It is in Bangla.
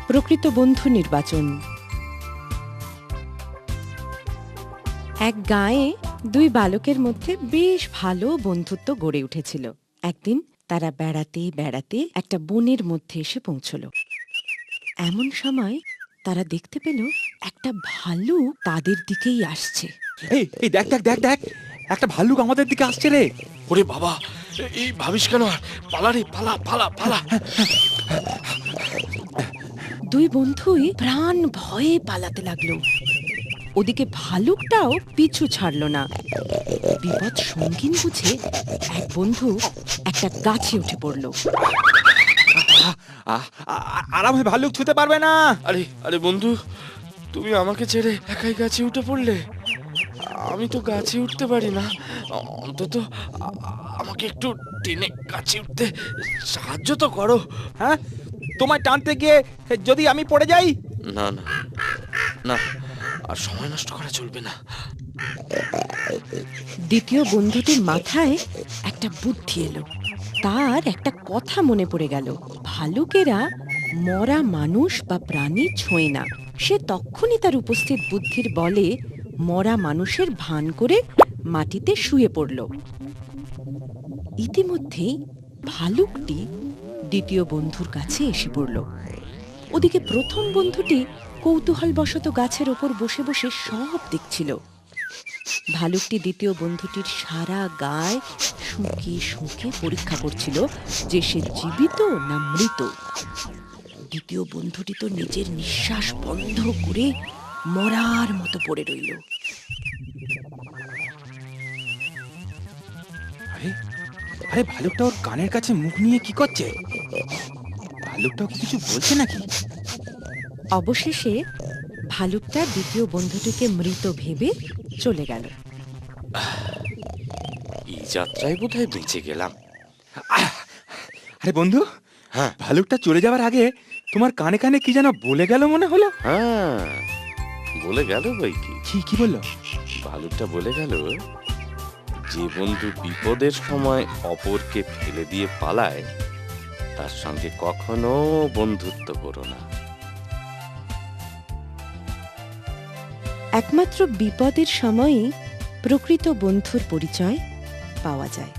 প্রকৃত বন্ধু নির্বাচন। এক গাঁয়ে দুই বালকের মধ্যে বেশ ভালো বন্ধুত্ব গড়ে উঠেছিল। একদিন তারা বেড়াতে বেড়াতে একটা বনের মধ্যে এসে পৌঁছল। এমন সময় তারা দেখতে পেল একটা ভালুক তাদের দিকেই আসছে। এই দেখ দেখ দেখ দেখ, একটা ভাল্লুক আমাদের দিকে আসছে রে। ওরে বাবা, এই ভাবিস কেন? পালা রে, পালা পালা পালা। দুই বন্ধুই প্রাণ ভয়ে পালাতে লাগলো। ওদিকে ভালুকটাও পিছু ছাড়ল না। বিপদ সঙ্গীন বুঝে এক বন্ধু একটা গাছে উঠে পড়ল। আর আমায় ভাল্লুক ছুতে পারবে না। আরে আরে বন্ধু, তুমি আমাকে ছেড়ে একাই গাছে উঠে পড়লে। আমি তো গাছে উঠতে পারি না, অন্তত আমাকে একটু টেনে গাছে উঠতে সাহায্য তো করো। হ্যাঁ, তোমায় টানতে গিয়ে যদি আমি পড়ে যাই? না না না, আর সময় নষ্ট করা চলবে না। দ্বিতীয় বন্ধুটির মাথায় একটা বুদ্ধি এলো। তার একটা কথা মনে পড়ে গেল, ভালুকেরা মরা মানুষ বা প্রাণী ছোঁয় না। সে তখনই তার উপস্থিত বুদ্ধির বলে মরা মানুষের ভান করে মাটিতে শুয়ে পড়ল। ইতিমধ্যেই ভালুকটি দ্বিতীয় বন্ধুর কাছে এসে পড়ল। ওদিকে প্রথম বন্ধুটি কৌতূহলবশত গাছের ওপর বসে বসে সব দেখছিল। ভালুকটি দ্বিতীয় বন্ধুটির সারা গায়ে শুঁকে শুঁকে পরীক্ষা করছিল যে সে জীবিত না মৃত। দ্বিতীয় বন্ধুটি তো নিজের নিঃশ্বাস বন্ধ করে মরার মতো পড়ে রইল। আরে আরে, ভালুকটা ওর কানের কাছে মুখ নিয়ে কি করছে? ভালুকটাও কি কিছু বলছে নাকি? অবশেষে ভালুকটা দ্বিতীয় বন্ধুটিকে মৃত ভেবে চলে গেল। এই যাত্রায় বোধহয় বেঁচে গেলাম। আরে বন্ধু, হ্যাঁ ভালুকটা চলে যাওয়ার আগে তোমার কানে কানে কি যেন বলে গেল মনে হলো। হ্যাঁ, বলে গেল বই কি। কি বললো? ভালুকটা বলে গেল, যে বন্ধু বিপদের সময় অপরকে ফেলে দিয়ে পালায় তার সঙ্গে কখনো বন্ধুত্ব করো না। একমাত্র বিপদের সময়ই প্রকৃত বন্ধুর পরিচয় পাওয়া যায়।